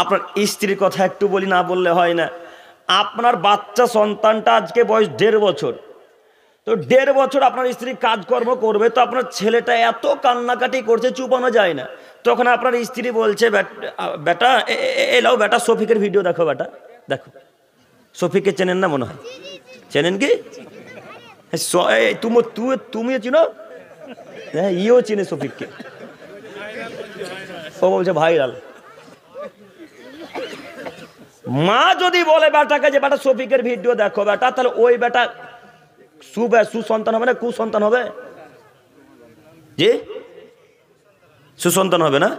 আপনার স্ত্রীর কথা একটু বলি, না বললে হয় না। আপনার বাচ্চা সন্তানটা আজকে বয়স 1.5 বছর, তো 1.5 বছর আপনার স্ত্রী কাজকর্ম করবে, তো আপনার ছেলেটা এত কান্নাকাটি করছে, চুপানো যায় না। তখন আপনার স্ত্রী বলছে, বেটা এলাও বেটা, শফিকের ভিডিও দেখো, বেটা দেখো। শফিককে চেনেন না মনে হয়? চেনেন কি? তুমি চিনো? হ্যাঁ, ইও চিনে শফিককে। ও বলছে ভাইরাল। মা যদি বলে বেটাকে যে বেটা শফিকের ভিডিও দেখো বেটা, তাহলে ওই বেটা সুসন্তান হবে না কুসন্তান হবে? জি, সুসন্তান হবে না?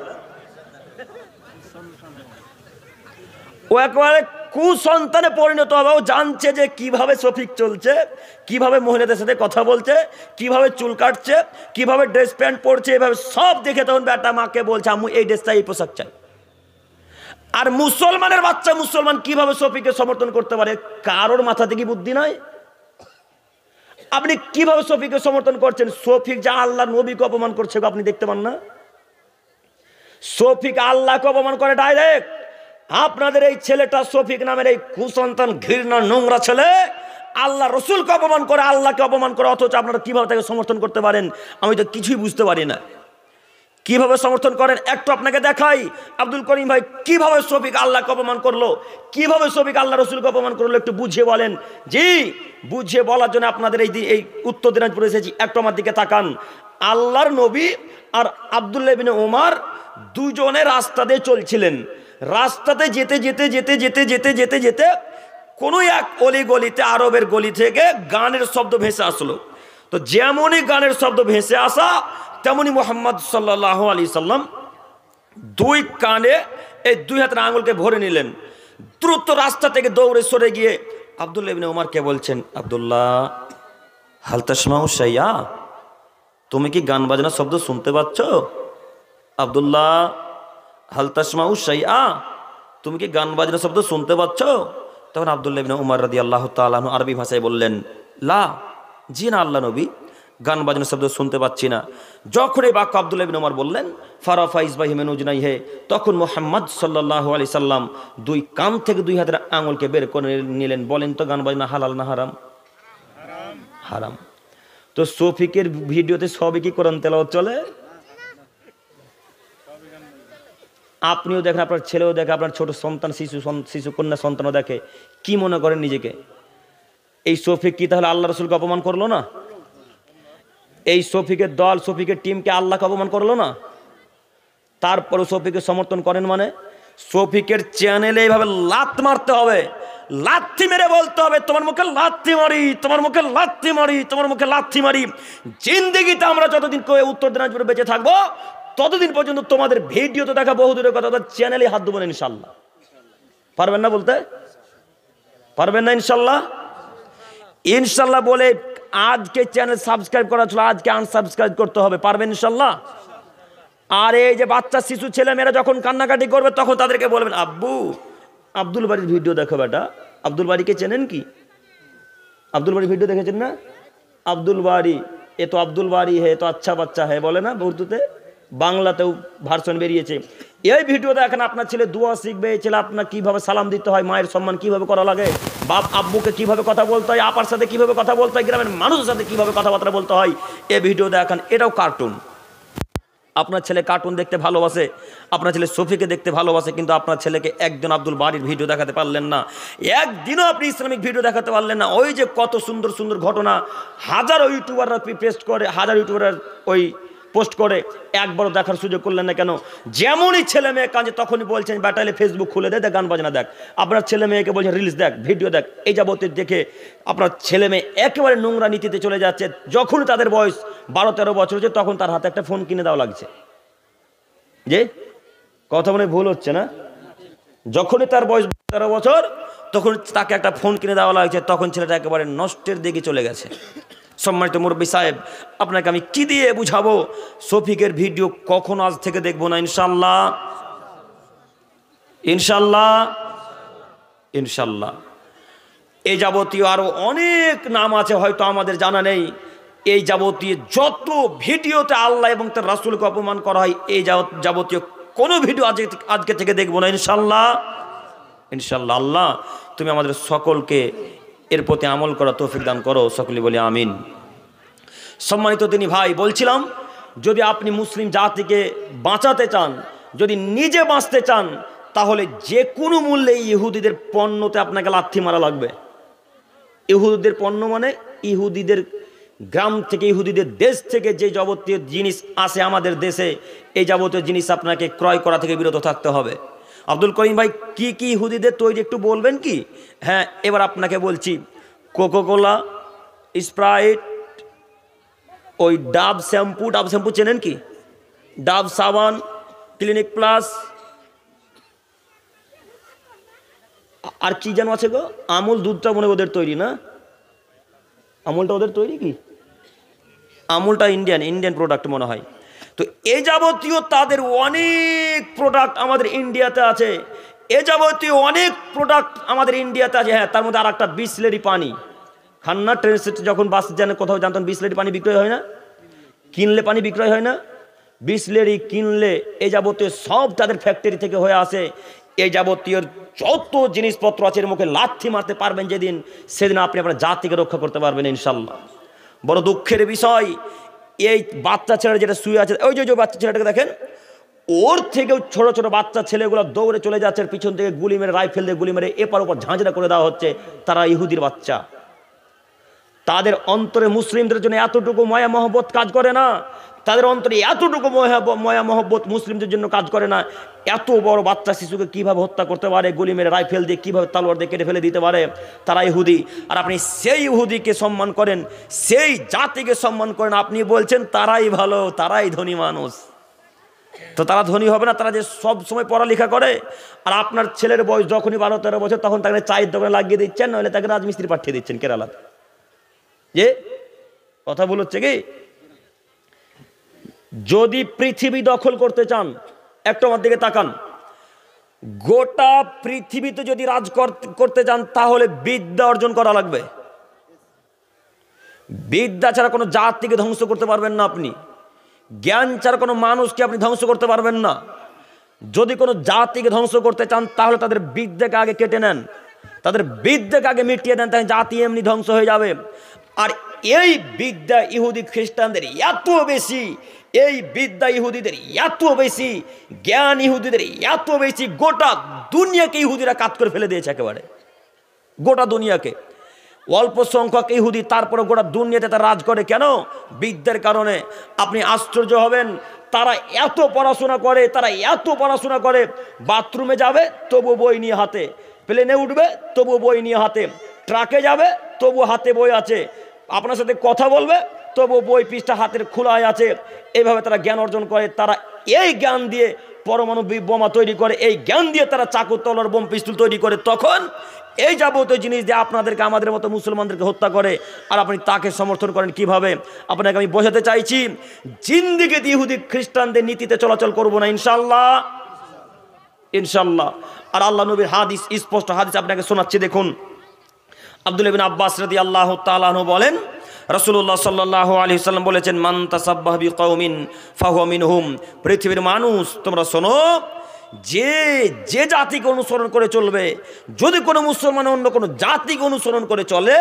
ও একেবারে কুসন্তানে পরিণত হবে। ও জানছে যে কিভাবে শফিক চলছে, কিভাবে মহিলাদের সাথে কথা বলছে, কিভাবে চুল কাটছে, কিভাবে ড্রেস প্যান্ট পরছে, এভাবে সব দেখে তখন বেটা মাকে বলছে আম্মু এই ড্রেসটা এই পোশাক চাই। আর মুসলমানের বাচ্চা মুসলমান কিভাবে শফিককে সমর্থন করতে পারে? কারোর মাথা থেকে বুদ্ধি নাই। আপনি কিভাবে শফিককে সমর্থন করছেন? শফিক যা আল্লাহ নবীকে অপমান করছে আপনি দেখতে পান না? শফিক আল্লাহকে অপমান করে ডাইরেক্ট। আপনাদের এই ছেলেটা শফিক নামের এই কুসন্তান ঘৃণা নোংরা ছেলে আল্লাহ রসুলকে অপমান করে, আল্লাহকে অপমান করে, অথচ আপনারা কিভাবে তাকে সমর্থন করতে পারেন? আমি তো কিছুই বুঝতে পারি না কিভাবে সমর্থন করেন। একটু আপনাকে দেখাই আব্দুল করিম ভাই কিভাবে শফিক আল্লাহকে অপমান করলো, কিভাবে শফিক আল্লাহ রসুলকে অপমান করলো, একটু বুঝিয়ে বলেন। জি, বুঝিয়ে বলার জন্য আপনাদের এই উত্তর দিনাজপুরে এসেছি। একটু আমার দিকে তাকান। আল্লাহর নবী আর আব্দুল্লাহ ইবনে ওমর দুজনে রাস্তা দিয়ে চলছিলেন। রাস্তাতে যেতে যেতে যেতে যেতে যেতে যেতে যেতে কোনো এক অলি গলিতে, আরবের গলি থেকে গানের শব্দ ভেসে আসলো। তো যেমনই গানের শব্দ ভেসে আসা, তেমনি মোহাম্মদ সাল্লাল্লাহু আলাইহি সাল্লাম দুই কানে এই দুই হাতের আঙুলকে ভরে নিলেন। দ্রুত রাস্তা থেকে দৌড়ে সরে গিয়ে আব্দুল্লাহ ইবনে ওমরকে বলছেন, আব্দুল্লাহ হাল তাসমাউ শাইয়া, তুমি কি গান বাজনা শব্দ শুনতে পাচ্ছ? আব্দুল্লাহ হাল তাসমাউ শাইয়া, তুমি কি গান বাজনা শব্দ শুনতে পাচ্ছ? তখন আব্দুল্লাহ ইবনে ওমর রাদিয়াল্লাহু তাআলা আনহু আরবি ভাষায় বললেন, লা, জি না আল্লাহ নবী, গান বাজনা শব্দ শুনতে পাচ্ছি না। যখন এই বাক্য আব্দুল্লাহ ইবনে ওমর বললেন, ফারাফা ইসবাহি মিন উজনাইহি, তখন মুহাম্মদ সাল্লাল্লাহু আলাইহি সাল্লাম দুই কান থেকে দুই হাতের আঙুলকে বের করে নিলেন। বলেন তো গান বাজনা হালাল না হারাম? হারাম। তো শফিকের ভিডিওতে সবই কি কোরআন তেলাওয়াত চলে? আপনিও দেখেন, আপনার ছেলেও দেখে, আপনার ছোট সন্তান, শিশু কন্যা সন্তানও দেখে। কি মনে করেন নিজেকে? এই শফিক কি তাহলে আল্লাহ রসুলকে অপমান করলো না? এই শফিকের দল, শফিকের টিমকে আল্লাহকে অপমান করলো না? তারপরে শফিকের সমর্থন করেন মানে? শফিকের চ্যানেলে এইভাবে লাত মারতে হবে, লাথি মেরে বলতে হবে তোমার মুখে লাথি মারি, তোমার মুখে লাথি মারি, তোমার মুখে লাথি মারি। জিন্দেগিতে আমরা যতদিন উত্তর দিনাজপুরে বেঁচে থাকবো ততদিন পর্যন্ত তোমাদের ভিডিও তো দেখা বহু দূরের কথা, চ্যানেলে হাত দেবো না ইনশাল্লাহ। পারবেন না বলতে? পারবেন না ইনশাল্লাহ? ইনশাল্লাহ বলে আজকে চ্যানেল সাবস্ক্রাইব করা ছিল, আজকে আনসাবস্ক্রাইব করতে হবে। পারবেন ইনশাল্লাহ? আর এই যে বাচ্চা শিশু ছেলে মেয়েরা যখন কান্নাকাটি করবে তখন তাদেরকে বলবেন, আব্বু আব্দুল বাড়ির ভিডিও দেখো বেটা। আব্দুল বাড়িকে চেনেন কি? আব্দুল বাড়ির ভিডিও দেখেছেন না? আব্দুল বাড়ি, এ তো আব্দুল বাড়ি হে তো আচ্ছা বাচ্চা হে বলে না উর্দুতে, বাংলাতেও ভার্সন বেরিয়েছে। এই ভিডিও দেখেন, আপনার ছেলে দোয়া শিখবে, এই ছেলে আপনার কিভাবে সালাম দিতে হয়, মায়ের সম্মান কিভাবে করা লাগে, বাপ আব্বুকে কিভাবে কথা বলতে হয়, আপার সাথে কিভাবে কথা বলতে হয়, গ্রামের মানুষের সাথে কিভাবে কথাবার্তা বলতে হয়, এই ভিডিও দেখেন। এটাও কার্টুন। আপনার ছেলে কার্টুন দেখতে ভালোবাসে, আপনার ছেলে শফিকে দেখতে ভালোবাসে, কিন্তু আপনার ছেলেকে একজন আব্দুল বাড়ির ভিডিও দেখাতে পারলেন না, একদিনও আপনি ইসলামিক ভিডিও দেখাতে পারলেন না। ওই যে কত সুন্দর সুন্দর ঘটনা হাজারো ইউটিউবাররা পেস্ট করে, হাজার ইউটিউবাররা ওই পোস্ট করে, একবারও দেখার সুযোগ করলেন না কেন? যেমনই ছেলে মেয়ে কাজে তখনই বলছেন ব্যাটালে ফেসবুক খুলে দেয়, গান বাজনা দেখ। আপনার ছেলে মেয়েকে বলছেন রিলস দেখ, ভিডিও দেখ। এই যাবতীয় দেখে আপনার ছেলে মেয়ে একেবারে নোংরা নীতিতে চলে যাচ্ছে। যখন তাদের বয়স 12-13 বছর হচ্ছে তখন তার হাতে একটা ফোন কিনে দেওয়া লাগছে। যে কথা মনে ভুল হচ্ছে না? যখনই তার বয়স 13 বছর তখন তাকে একটা ফোন কিনে দেওয়া লাগছে, তখন ছেলেটা একেবারে নষ্টের দিকে চলে গেছে। সম্মানিত মুরব্বী সাহেব, আপনাকে আমি কি দিয়ে বুঝাবো? শফিকের ভিডিও কখনো আজ থেকে দেখবো না ইনশাল্লাহ, ইনশাল্লাহ, ইনশাল্লাহ। এই যাবতীয় আরো অনেক নাম আছে, হয়তো আমাদের জানা নেই। এই যাবতীয় যত ভিডিওতে আল্লাহ এবং তার রাসূলকে অপমান করা হয়, এই যাবতীয় কোনো ভিডিও আজকে থেকে দেখবো না ইনশাল্লাহ। ইনশাল্লাহ। আল্লাহ তুমি আমাদের সকলকে এর প্রতি আমল করা তৌফিক দান করো, সকলে বলি আমিন। সম্মানিত তিনি ভাই, বলছিলাম যদি আপনি মুসলিম জাতিকে বাঁচাতে চান, যদি নিজে বাঁচতে চান, তাহলে যে কোনো মূল্যে ইহুদিদের পণ্যতে আপনাকে লাথি মারা লাগবে। ইহুদিদের পণ্য মানে ইহুদিদের গ্রাম থেকে, ইহুদিদের দেশ থেকে যে যাবতীয় জিনিস আসে আমাদের দেশে, এই যাবতীয় জিনিস আপনাকে ক্রয় করা থেকে বিরত থাকতে হবে। আব্দুল করিম ভাই, কি কি ইহুদিদের তৈরি একটু বলবেন কি? হ্যাঁ, এবার আপনাকে বলছি, কোকোকোলা, স্প্রাইট, ওই ডাব শ্যাম্পু চেনেন কি? ডাব সাবান, ক্লিনিক প্লাস, আর কি যেন আছে গো, আমুল দুধটা মনে ওদের তৈরি না? আমুলটা ওদের তৈরি কি? আমুলটা ইন্ডিয়ান প্রোডাক্ট মনে হয়। তো এ যাবতীয় তাদের অনেক প্রোডাক্ট আমাদের ইন্ডিয়াতে আছে, এ যাবতীয় অনেক প্রোডাক্ট আমাদের ইন্ডিয়াতে আছে। হ্যাঁ, তার মধ্যে আর একটা বিসলেরি পানি খান না, ট্রেন যখন বাস জানে কোথাও জানতেন বিসলেরি পানি বিক্রয় হয় না? কিনলে পানি বিক্রয় হয় না? বিসলেরি কিনলে এই যাবতীয় সব তাদের ফ্যাক্টরি থেকে হয়ে আসে। এই যাবতীয় যত জিনিসপত্র আছে এর মুখে লাথি মারতে পারবেন যেদিন, সেদিন আপনি আপনার জাতিকে রক্ষা করতে পারবেন ইনশাল্লাহ। বড় দুঃখের বিষয়, এই বাচ্চা ছেলে যেটা শুয়ে আছে, ওই যে বাচ্চা ছেলেটাকে দেখেন, ওর থেকেও ছোট ছোট বাচ্চা ছেলেগুলো দৌড়ে চলে যাচ্ছে, পিছন থেকে গুলি মেরে, রাইফেল দিয়ে গুলি মেরে এপার ওপর ঝাঁঝরা করে দেওয়া হচ্ছে। তারা ইহুদির বাচ্চা। তাদের অন্তরে মুসলিমদের জন্য এতটুকু মায়া মহব্বত কাজ করে না, তাদের অন্তরে এতটুকু মায়া মহব্বত মুসলিমদের জন্য কাজ করে না। এত বড় বাচ্চা শিশুকে কিভাবে হত্যা করতে পারে, গুলি মেরে, রাইফেল দিয়ে কিভাবে, তালোয়ার দিয়ে কেটে ফেলে দিতে পারে, তারা ইহুদি। আর আপনি সেই ইহুদিকে সম্মান করেন, সেই জাতিকে সম্মান করেন, আপনি বলছেন তারাই ভালো, তারাই ধনী মানুষ। তো তারা ধনী হবে না? তারা যে সব সময় পড়ালেখা করে, আর আপনার ছেলের বয়স যখনই 12-13 বছর তখন তাকে চায়ের দোকানে লাগিয়ে দিচ্ছেন, নাহলে তাকে রাজমিস্ত্রি পাঠিয়ে দিচ্ছেন কেরালাতে। যে কথা বলছে কি, যদি পৃথিবী দখল করতে চান, একটা আমার দিকে তাকান, গোটা পৃথিবীতে যদি রাজ করতে চান তাহলে বিদ্যা অর্জন করা লাগবে। বিদ্যা ছাড়া কোনো জাতিকে ধ্বংস করতে পারবেন না আপনি। জ্ঞান ছাড়া কোনো মানুষকে আপনি ধ্বংস করতে পারবেন না। যদি কোনো জাতিকে ধ্বংস করতে চান তাহলে তাদের বিদ্যাকে আগে কেটে নেন, তাদের বিদ্যাকে আগে মিটিয়ে দেন, তাই জাতি এমনি ধ্বংস হয়ে যাবে। আর এই বিদ্যা ইহুদি খ্রিস্টানদের এত বেশি, এই বিদ্যা ইহুদিদের এত বেশি, জ্ঞান ইহুদিদের এত বেশি, গোটা দুনিয়াকে ইহুদিরা কাজ করে ফেলে দিয়েছে একেবারে, গোটা দুনিয়াকে। অল্প সংখ্যক ইহুদি, তারপরে গোটা দুনিয়াতে তারা রাজ করে। কেন? বিদ্যার কারণে। আপনি আশ্চর্য হবেন, তারা এত পড়াশোনা করে, তারা এত পড়াশোনা করে, বাথরুমে যাবে তবু বই নিয়ে হাতে, প্লেনে উঠবে তবু বই নিয়ে হাতে, ট্রাকে যাবে তবু হাতে বই আছে, আপনার সাথে কথা বলবে তবু বই পৃষ্ঠা হাতের খোলায় আছে। এইভাবে তারা জ্ঞান অর্জন করে। তারা এই জ্ঞান দিয়ে পরমাণু বোমা তৈরি করে, এই জ্ঞান দিয়ে তারা চাকু, তলোয়ার, বোম, পিস্তল তৈরি করে। তখন এই যাবতীয় জিনিস দিয়ে আপনাদেরকে, আমাদের মতো মুসলমানদেরকে হত্যা করে, আর আপনি তাকে সমর্থন করেন কিভাবে? আপনাকে আমি বোঝাতে চাইছি, জিন্দিগিতে ইহুদি খ্রিস্টানদের নীতিতে চলাচল করব না ইনশাল্লাহ, ইনশাল্লাহ। আর আল্লাহ নবীর হাদিস, স্পষ্ট হাদিস আপনাকে শোনাচ্ছি, দেখুন। আব্দুল্লাহ ইবনে আব্বাস রাদিয়াল্লাহু তাআলা আনহু বলেন, রাসূলুল্লাহ সাল্লাল্লাহু আলাইহি ওয়াসাল্লাম বলেছেন, মান তাসাব্বাহা বিকওমিন ফাহুয়া মিনহুম। পৃথিবীর মানুষ তোমরা শোনো, যে যে জাতিকে অনুসরণ করে চলবে, যদি কোনো মুসলমান অন্য কোনো জাতিকে অনুসরণ করে চলে,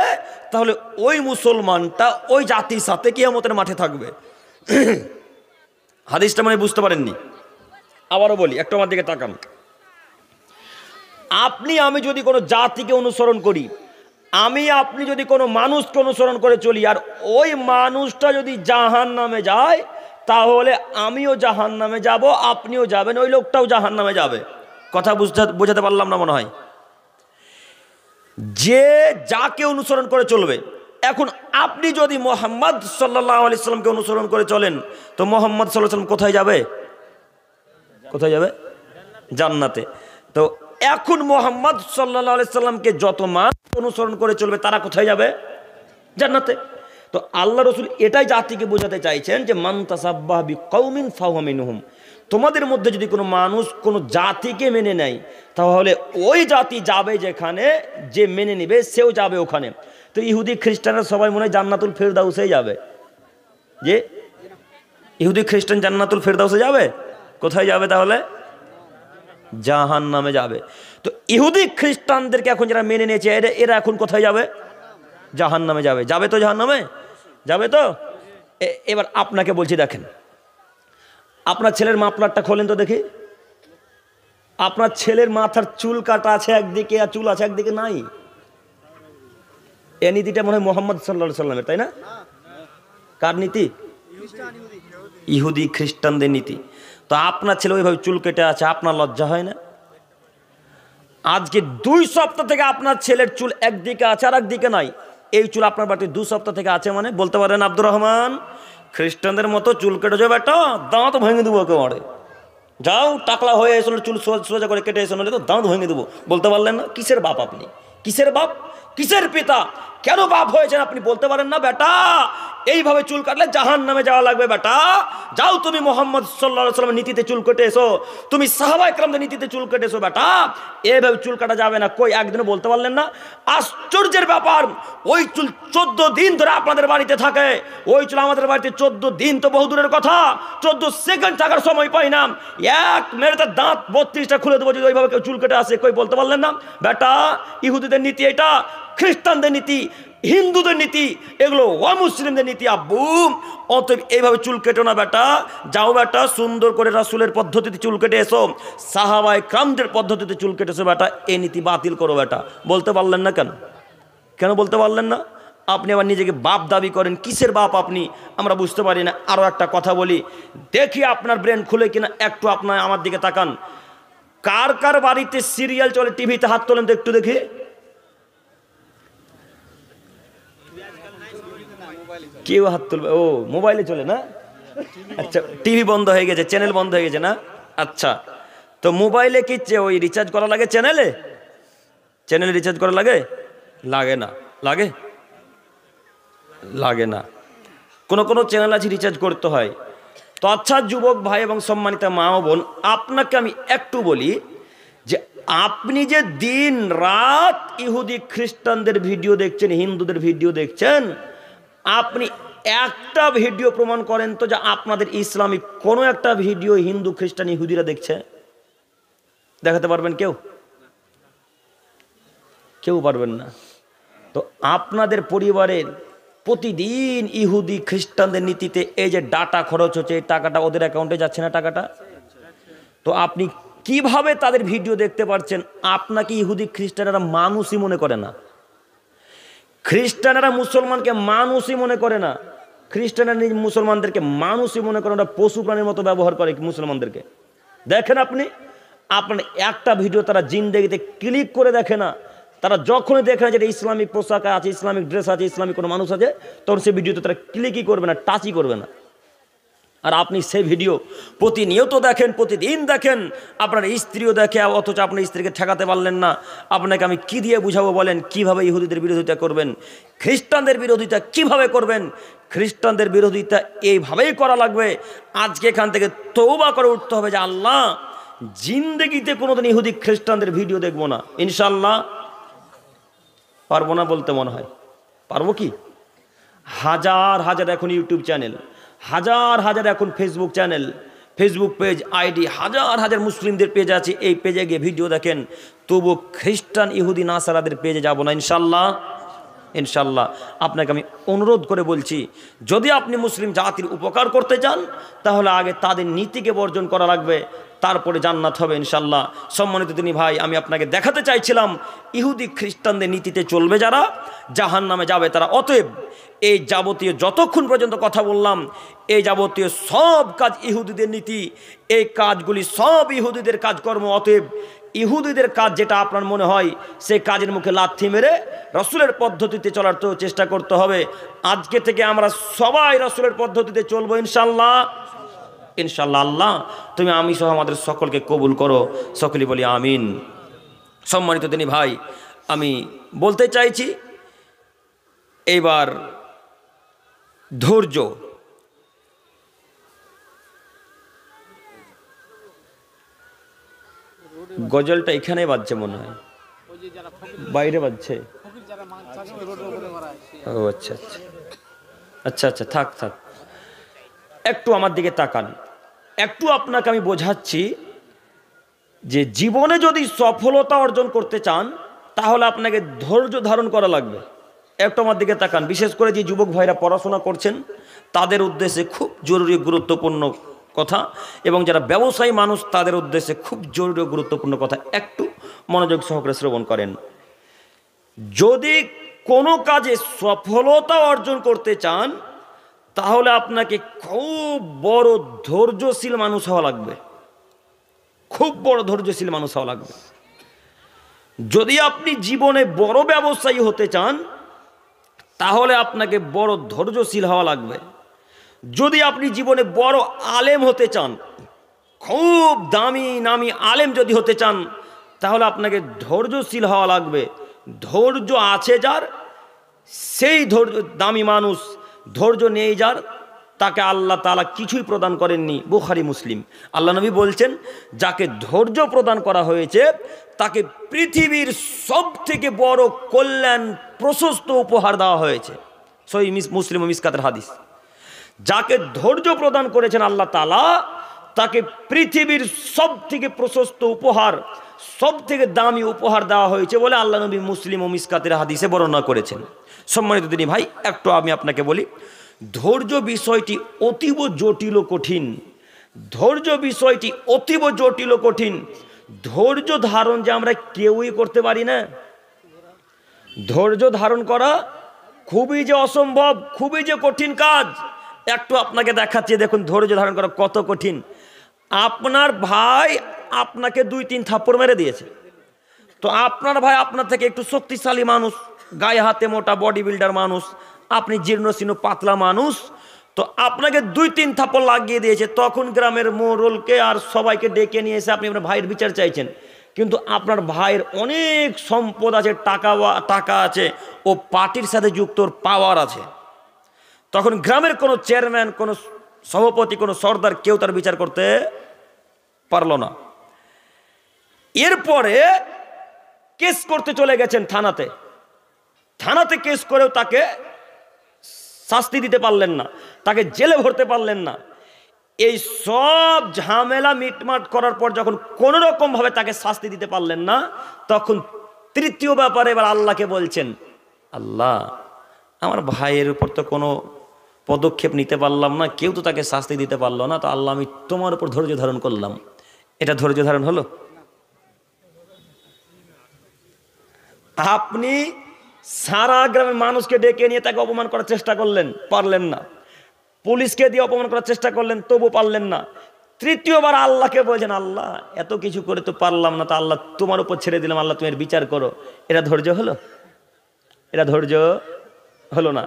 তাহলে ওই মুসলমানটা ওই জাতির সাথে কিয়ামতের মাঠে থাকবে। হাদিসটা মানে বুঝতে পারেননি? আবারও বলি, একটু আমার দিকে তাকান। আপনি আমি যদি কোনো জাতিকে অনুসরণ করি, আপনি যদি কোনো মানুষকে অনুসরণ করে চলি, আর ওই মানুষটা যদি জাহান্নামে যায়, তাহলে আমিও জাহান্নামে যাব, আপনিও যাবেন, ওই লোকটাও জাহান্নামে যাবে। কথা বোঝাতে পারলাম না মনে হয়? যে যাকে অনুসরণ করে চলবে। এখন আপনি যদি মুহাম্মদ সাল্লাল্লাহু আলাইহি সাল্লামকে অনুসরণ করে চলেন, তো মুহাম্মদ সাল্লাল্লাহু আলাইহি সাল্লাম কোথায় যাবে? কোথায় যাবে? জান্নাতে। তো এখন মুহাম্মদ সাল্লাল্লাহু আলাইহি সাল্লামকে যত মানুষ অনুসরণ করে চলবে, তারা কোথায় যাবে? জান্নাতে। তো আল্লাহ রসুল এটাই জাতিকে বোঝাতে চাইছেন যে মান তাসাব্বাহা বিকওমিন ফাহুয়া মিনহুম। তোমাদের মধ্যে যদি কোনো মানুষ কোনো জাতিকে মেনে নেয়, তাহলে ওই জাতি যাবে যেখানে, যে মেনে নেবে সেও যাবে ওখানে। তো ইহুদি খ্রিস্টানরা সবাই মনে হয় জান্নাতুল ফেরদাউসে যাবে। যে ইহুদি খ্রিস্টান জান্নাতুল ফেরদাউসে যাবে, কোথায় যাবে তাহলে? জাহান্নামে যাবে। তো ইহুদি খ্রিস্টানদেরকে এখন যারা মেনে নিয়েছে এরা এখন কোথায় যাবে? জাহান্নামে যাবে। যাবে তো জাহান্নামে? যাবে তো? এবার আপনাকে বলছি, দেখেন আপনার ছেলের মাফলারটা খোলেন তো দেখি। আপনার ছেলের মাথার চুল কাটা আছে একদিকে আর চুল আছে একদিকে নাই। এ নীতিটা মনে হয় মোহাম্মদ সাল্লাল্লাহু আলাইহি সাল্লামের, তাই না? কার নীতি? ইহুদি খ্রিস্টানদের নীতি। তো আপনার ছেলে ওইভাবে চুল কেটে আছে, আপনার লজ্জা হয় না? আজকে 2 সপ্তাহ থেকে আপনার ছেলের চুল একদিকে আছে আর একদিকে নাই। এই চুল আপনার বাড়িতে 2 সপ্তাহ থেকে আছে মানে বলতে পারেন আব্দুর রহমান খ্রিস্টানদের মতো চুল কেটে যাবে, বেটা দাঁত ভেঙে দেবো একেবারে। যাও টাকলা হয়ে এসে চুল সোজা করে কেটে এসে তো দাঁত ভেঙে দেবো, বলতে পারলেন না? কিসের বাপ আপনি? কিসের বাপ? কিসের পিতা? কেন বাপ হয়েছেন আপনি? বলতে পারেন না বেটা এইভাবে চুল কাটলে জাহান্নামে যাওয়া লাগবে? বেটা যাও তুমি মোহাম্মদ সাল্লাল্লাহু আলাইহি ওয়াসাল্লামের নীতিতে চুল কেটে এসো, তুমি সাহাবায়ে কেরামদের নীতিতে চুল কেটে এসো। বেটা এইভাবে চুল কাটা যাবে না। কই একদিনও বলতে পারলেন না? আশ্চর্যের ব্যাপার, ওই চুল 14 দিন ধরে আপনাদের বাড়িতে থাকে। ওই চুল আমাদের বাড়িতে 14 দিন তো বহু দূরের কথা, 14 সেকেন্ড থাকার সময় পাই না। এক মেরেতে দাঁত 32টা খুলে দেবো যদি ওইভাবে কেউ চুল কেটে আসে। কই বলতে পারলেন না? বেটা ইহুদিদের নীতি এটা, খ্রিস্টানদের নীতি, হিন্দুদের নীতি, এগুলো অমুসলিমদের নীতি আব্বু। অতএব এইভাবে চুল কেটো না বেটা। যাও বেটা সুন্দর করে রাসূলের পদ্ধতিতে চুল কেটে এসো, সাহাবায়ে কেরামদের পদ্ধতিতে চুল কেটেছো বেটা। এই নীতি বাতিল করো বেটা। বলতে পারলেন না কেন? কেন বলতে পারলেন না? আপনি আবার নিজেকে বাপ দাবি করেন। কিসের বাপ আপনি? আমরা বুঝতে পারি না। আরও একটা কথা বলি, দেখি আপনার ব্রেন খুলে কিনা। একটু আপনার আমার দিকে তাকান। কার কার বাড়িতে সিরিয়াল চলে টিভিতে? হাত তোলেন তো একটু দেখি। কেউ হাত তুলবে? ও মোবাইলে চলে না? আচ্ছা টিভি বন্ধ হয়ে গেছে, চ্যানেল বন্ধ হয়ে গেছে না? আচ্ছা তো মোবাইলে কি ওই রিচার্জ করা লাগে? চ্যানেলে রিচার্জ করা লাগে? লাগে না। লাগে? লাগে না। কোনো চ্যানেল আছে রিচার্জ করতে হয়। তো আচ্ছা যুবক ভাই এবং সম্মানিত মা ও বোন, আপনাকে আমি একটু বলি যে আপনি যে দিন রাত ইহুদি খ্রিস্টানদের ভিডিও দেখছেন, হিন্দুদের ভিডিও দেখছেন, আপনি একটা ভিডিও প্রমাণ করেন তো যে আপনাদের ইসলামিক কোনো একটা ভিডিও হিন্দু খ্রিস্টান ইহুদিরা দেখছে? দেখাতে পারবেন কেউ? কেউ পারবেন না। তো আপনাদের পরিবারের প্রতিদিন ইহুদি খ্রিস্টানদের নীতিতে এই যে ডাটা খরচ হচ্ছে, এই টাকাটা ওদের অ্যাকাউন্টে যাচ্ছে না টাকাটা? তো আপনি কিভাবে তাদের ভিডিও দেখতে পাচ্ছেন? আপনাকে ইহুদি খ্রিস্টানেরা মানুষই মনে করে না। খ্রিস্টানেরা মুসলমানকে মানুষই মনে করে না। খ্রিস্টানেরা মুসলমানদেরকে মানুষই মনে করে, ওরা পশু প্রাণীর মতো ব্যবহার করে মুসলমানদেরকে। দেখেন আপনি, আপনার একটা ভিডিও তারা জিন্দেগিতে ক্লিক করে দেখে না। তারা যখনই দেখে না যে ইসলামিক পোশাক আছে, ইসলামিক ড্রেস আছে, ইসলামিক কোনো মানুষ আছে, তখন সেই ভিডিওতে তারা ক্লিকই করবে না, টাচই করবে না। আর আপনি সেই ভিডিও প্রতিনিয়ত দেখেন, প্রতিদিন দেখেন, আপনার স্ত্রীও দেখে, অথচ আপনার স্ত্রীকে ঠেকাতে পারলেন না। আপনাকে আমি কি দিয়ে বুঝাবো বলেন? কিভাবে ইহুদিদের বিরোধিতা করবেন? খ্রিস্টানদের বিরোধিতা কিভাবে করবেন? খ্রিস্টানদের বিরোধিতা এইভাবেই করা লাগবে। আজকে এখান থেকে তওবা করে উঠতে হবে যে আল্লাহ জিন্দেগিতে কোনোদিন ইহুদি খ্রিস্টানদের ভিডিও দেখবো না। ইনশাআল্লাহ পারবো না বলতে মনে হয়। পারবো কি? হাজার হাজার এখন ইউটিউব চ্যানেল, হাজার হাজার এখন Facebook channel, Facebook page, ID, হাজার হাজার মুসলিমদের পেজ আছে। এই পেজে গিয়ে ভিডিও দেখেন, তবু খ্রিস্টান ইহুদি নাসারাদের পেজে যাব না ইনশাল্লাহ। ইনশাল্লাহ আপনাকে আমি অনুরোধ করে বলছি, যদি আপনি মুসলিম জাতির উপকার করতে চান তাহলে আগে তাদের নীতিকে বর্জন করা লাগবে, তারপরে জান্নাত হবে ইনশাল্লাহ। সম্মানিত তিনি ভাই, আমি আপনাকে দেখাতে চাইছিলাম ইহুদি খ্রিস্টানদের নীতিতে চলবে যারা, জাহান্নামে যাবে তারা। অতএব এই যাবতীয় যতক্ষণ পর্যন্ত কথা বললাম, এই যাবতীয় সব কাজ ইহুদিদের নীতি, এই কাজগুলি সব ইহুদিদের কাজকর্ম। অতএব ইহুদিদের কাজ যেটা আপনার মনে হয়, সেই কাজের মুখে লাথি মেরে রসুলের পদ্ধতিতে চলার তো চেষ্টা করতে হবে। আজকে থেকে আমরা সবাই রসুলের পদ্ধতিতে চলবো ইনশাল্লাহ। ইনশাল্লাহ আল্লাহ তুমি আমি সহ আমাদের সকলকে কবুল করো, সকলে বলি আমিন। সম্মানিত তিনি ভাই, আমি বলতে চাইছি এইবার ধৈর্য। গজলটা এখানে বাজছে মনে হয়, বাইরে বাজছে। ও আচ্ছা আচ্ছা আচ্ছা আচ্ছা, থাক থাক, একটু আমার দিকে তাকান। একটু আপনাকে আমি বোঝাচ্ছি। যে জীবনে যদি সফলতা অর্জন করতে চান তাহলে আপনাকে ধৈর্য ধারণ করা লাগবে। একটু আমার দিকে তাকান, বিশেষ করে যে যুবক ভাইরা পড়াশোনা করছেন তাদের উদ্দেশ্যে খুব জরুরি গুরুত্বপূর্ণ কথা, এবং যারা ব্যবসায়ী মানুষ তাদের উদ্দেশ্যে খুব জরুরি গুরুত্বপূর্ণ কথা, একটু মনোযোগ সহকারে শ্রবণ করেন। যদি কোনো কাজে সফলতা অর্জন করতে চান তাহলে আপনাকে খুব বড় ধৈর্যশীল মানুষ হওয়া লাগবে, খুব বড় ধৈর্যশীল মানুষ হওয়া লাগবে। যদি আপনি জীবনে বড় ব্যবসায়ী হতে চান তাহলে আপনাকে বড় ধৈর্যশীল হওয়া লাগবে। যদি আপনি জীবনে বড় আলেম হতে চান, খুব দামি নামি আলেম যদি হতে চান তাহলে আপনাকে ধৈর্যশীল হওয়া লাগবে। ধৈর্য আছে যার, সেই ধৈর্য দামি মানুষ, ধৈর্য নেই যার, তাকে আল্লাহ তাআলা কিছুই প্রদান করেননি। বুখারী মুসলিম। আল্লাহ নবী বলছেন, যাকে ধৈর্য প্রদান করা হয়েছে তাকে পৃথিবীর সব থেকে বড় কল্যাণ প্রশস্ত উপহার দেওয়া হয়েছে। সহিহ মুসলিম ও মিসকাতের হাদিস। যাকে ধৈর্য প্রদান করেছেন আল্লাহ তাআলা তাকে পৃথিবীর সব থেকে প্রশস্ত উপহার, সব থেকে দামি উপহার দেওয়া হয়েছে বলে আল্লাহ নবী মুসলিম ও মিসকাতের হাদিসে বর্ণনা করেছেন। সম্মানিত দিনী ভাই, একটু আমি আপনাকে বলি, ধৈর্য বিষয়টি অতীব জটিল ও কঠিন। ধৈর্য বিষয়টি অতীব জটিল ও কঠিন। ধৈর্য ধারণ যে আমরা কেউই করতে পারি না। ধৈর্য ধারণ করা খুবই যে অসম্ভব, খুবই যে কঠিন কাজ। একটু আপনাকে দেখাচ্ছি, দেখুন ধৈর্য ধারণ করা কত কঠিন। আপনার ভাই আপনাকে 2-3 থাপ্পড় মেরে দিয়েছে, তো আপনার ভাই আপনার থেকে একটু শক্তিশালী মানুষ, গায়ে হাতে মোটা বডি বিল্ডার মানুষ, আপনি জীর্ণশীর্ণ পাতলা মানুষ, তো আপনাকে 2-3 থাপ্পড় লাগিয়ে দিয়েছে। তখন গ্রামের মোড়লকে আর সবাইকে ডেকে নিয়ে এসে আপনি আপনার ভাইয়ের বিচার চাইছেন, কিন্তু আপনার ভাইয়ের অনেক সম্পদ আছে, টাকা আছে, ও পার্টির সাথে যুক্ত, ওর পাওয়ার আছে। তখন গ্রামের কোনো চেয়ারম্যান, কোনো সভাপতি, কোনো সর্দার কেউ তার বিচার করতে পারল না। এরপরে কেস করতে চলে গেছেন থানাতে। থানাতে কেস করেও তাকে শাস্তি দিতে পারলেন না, তাকে জেলে ভরতে পারলেন না। এই সব ঝামেলা মিটমাট করার পর যখন কোনো রকমভাবে তাকে শাস্তি দিতে পারলেন না, তখন তৃতীয় ব্যাপারে এবার আল্লাহকে বলছেন, আল্লাহ আমার ভাইয়ের উপর তো কোনো পদক্ষেপ নিতে পারলাম না, কেউ তো তাকে শাস্তি দিতে পারলো না, তো আল্লাহ আমি তোমার উপর ধৈর্য ধারণ করলাম। এটা ধৈর্য ধারণ হলো? আপনি সারা গ্রামের মানুষকে ডেকে নিয়ে তাকে অপমান করার চেষ্টা করলেন, পারলেন না। পুলিশকে দিয়ে অপমান করার চেষ্টা করলেন, তবু পারলেন না। তৃতীয়বার আল্লাহকে বলছেন, আল্লাহ এত কিছু করে তো পারলাম না, তা আল্লাহ তোমার উপর ছেড়ে দিলাম, আল্লাহ তুমি এর বিচার করো। এটা ধৈর্য হলো? এটা ধৈর্য হলো না।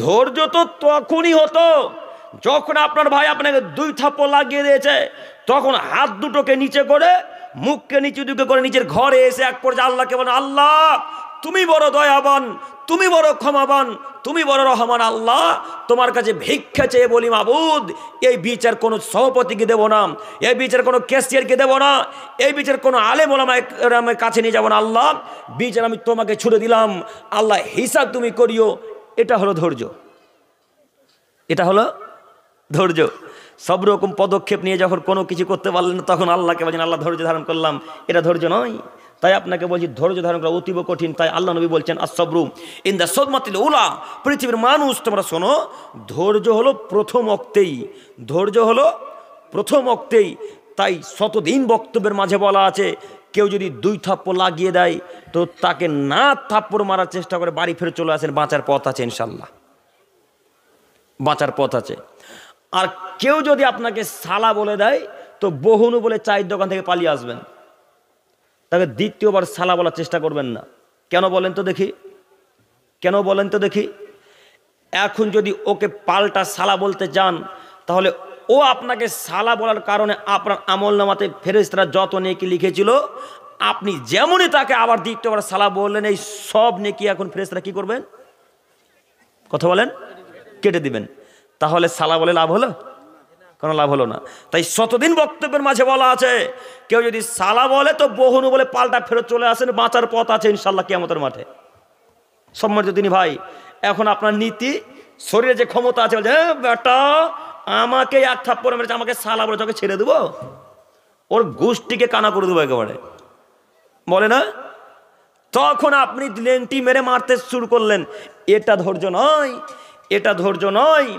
ধৈর্য তো তখনই হতো যখন আপনার ভাই আপনাকে 2 থাপ্পড় লাগিয়ে দিয়েছে, তখন হাত দুটোকে নিচে করে, মুখকে নিচু দিকে করে নিজের ঘরে এসে এক পর্যায়ে আল্লাহকে বলেন, আল্লাহ তুমি বড় দয়াবান, তুমি বড় ক্ষমাবান, তুমি বড় রহমান। আল্লাহ তোমার কাছে ভিক্ষা চেয়ে বলি, মাবুদ এই বিচার কোনো সভাপতিকে দেব না, এই বিচার কোনো ক্যাশিয়ারকে দেব না, এই বিচার কোনো আলেম ওলামার কাছে নিয়ে যাব না। আল্লাহ বিচার আমি তোমাকে ছুড়ে দিলাম, আল্লাহ হিসাব তুমি করিও। এটা হলো ধৈর্য। এটা হলো ধৈর্য। সব রকম পদক্ষেপ নিয়ে যখন কোনো কিছু করতে পারলেন না, তখন আল্লাহকে বলছেন, আল্লাহ ধৈর্য ধারণ করলাম। এটা ধৈর্য নয়। তাই আপনাকে বলছি ধৈর্য ধারণ করা অতীব কঠিন। তাই আল্লাহ নবী বলছেন, আসসাবরু ইনদা সদমাতিল উলা। পৃথিবীর মানুষ তোমরা শোনো, ধৈর্য হলো প্রথম অক্তেই, ধৈর্য হলো প্রথম অক্তেই। তাই শতদিন বক্তব্যের মাঝে বলা আছে, কেউ যদি 2 থাপ্পড় লাগিয়ে দেয় তো তাকে না থাপ্পড় মারার চেষ্টা করে বাড়ি ফিরে চলে আসেন, বাঁচার পথ আছে ইনশাল্লাহ, বাঁচার পথ আছে। আর কেউ যদি আপনাকে সালা বলে দেয় তো বহুনু বলে চায়ের দোকান থেকে পালিয়ে আসবেন, তাকে দ্বিতীয়বার সালা বলার চেষ্টা করবেন না। কেন বলেন তো দেখি? কেন বলেন তো দেখি? এখন যদি ওকে পাল্টা সালা বলতে চান, তাহলে ও আপনাকে সালা বলার কারণে আপনার আমলনামাতে ফেরেশতারা যত নেকি লিখেছিল, আপনি যেমনই তাকে আবার দ্বিতীয়বার সালা বললেন, এই সব নেকি এখন ফেরেশতারা কি করবেন? কথা বলেন, কেটে দিবেন। তাহলে সালা বলে লাভ হলো? কোনো লাভ হলো না। তাই শতদিন বক্তব্যের মাঝে বলা আছে, কেউ যদি সালা বলে তো বহুনু বলে পাল্টা ফেরত চলে আসেন, বাঁচার পথ আছে ইনশাল্লাহ কিয়ামতের মাঠে। সম্মানিত দিনী ভাই, এখন আপনার নীতি, শরীরে যে ক্ষমতা আছে, বলছে বেটা আমাকে 1 থাপ্পড় মেরেছে, আমাকে সালা বলে তোকে ছেড়ে দেবো? ওর গোষ্ঠীকে কানা করে দেবো একেবারে, বলে না? তখন আপনি লেংটি মেরে মারতে শুরু করলেন। এটা ধৈর্য নয়, এটা ধৈর্য নয়।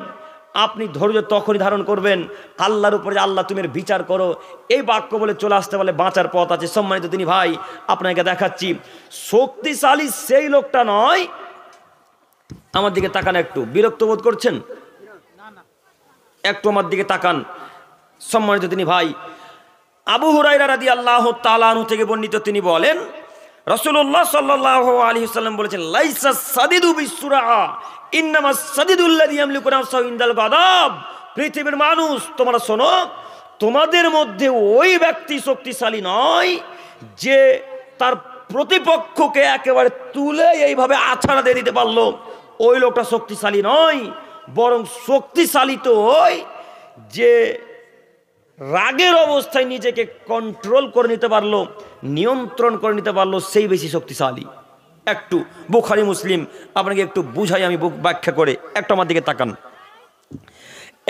আপনি ধৈর্য তখনই ধারণ করবেন আল্লাহর উপরে, আল্লাহ তুমি বিচার করো। এই বাক্য বলে চলে আসতে বলে বাঁচার পথ আছে। সম্মানিত তিনি ভাই, আপনাকে দেখাচ্ছি শক্তিশালী সেই লোকটা নয়। আমার দিকে তাকান, একটু বিরক্ত বোধ করছেন? একটু আমার দিকে তাকান। সম্মানিত তিনি ভাই, আবু হুরায়রা রাদিয়াল্লাহু তাআলা আনহু থেকে বর্ণিত, তিনি বলেন রাসূলুল্লাহ সাল্লাল্লাহু আলাইহি ওয়াসাল্লাম বলেছেন, লাইসা সাদিদু বিসুরা ইন্নামাস সাদিদুল্লাযী ইয়ামলিকু নাফসাহু ইনদাল গাদাব। পৃথিবীর মানুষ, তোমরা শোনো, তোমাদের মধ্যে ওই ব্যক্তি শক্তিশালী নয় যে তার প্রতিপক্ষকে একেবারে তুলে এইভাবে আছাড়া দিয়ে দিতে পারলো, ওই লোকটা শক্তিশালী নয়। বরং শক্তিশালী তো ওই যে রাগের অবস্থায় নিজেকে কন্ট্রোল করে নিতে পারলো, নিয়ন্ত্রণ করে নিতে পারলো, সেই বেশি শক্তিশালী। একটু বুখারী মুসলিম আপনাকে একটু বুঝাই আমি ব্যাখ্যা করে, একটু আমার দিকে তাকান।